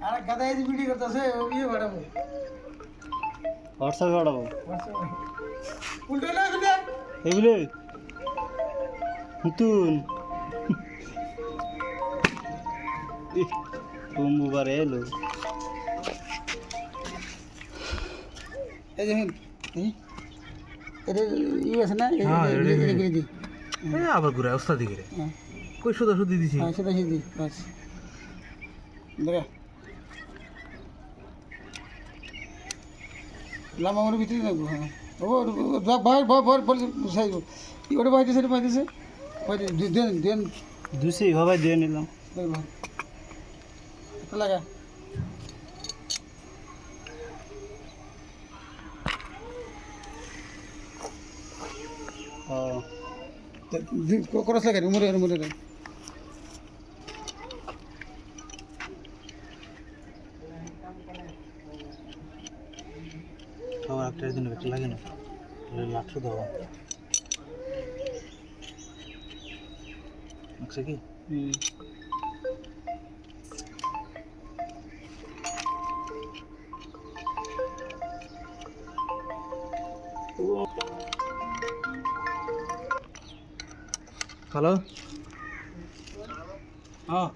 আর গাদা এই ভিডিও করতেছে ও ইয়ে বাড়াবো হোয়াটসঅ্যাপে পাঠাবো উল্টো না এগুলো এগুলো নতুন কুম্বুবারে এলো এই দেখুন এটা ইয়ে আছে না আবার ঘুরে ওস্তাদ দিকে হ্যাঁ কই সুদা সুদি দিছি হ্যাঁ সেটা সিদ্ধি বাস দেখা লামা মনে ভিতরে রাখবো হ্যাঁ ও ভাই ভাই বল সাইব কি ওটা বাইতেছে এটা বাইতেছে দেন দেন দুসি ভাবাই দিয়ে নিলাম ভাই লাগা ও করস লাগা উমরে উমরে আমার একটা দিন একটা লাগে না লাখ দাও আচ্ছা কি হ্যালো হ্যাঁ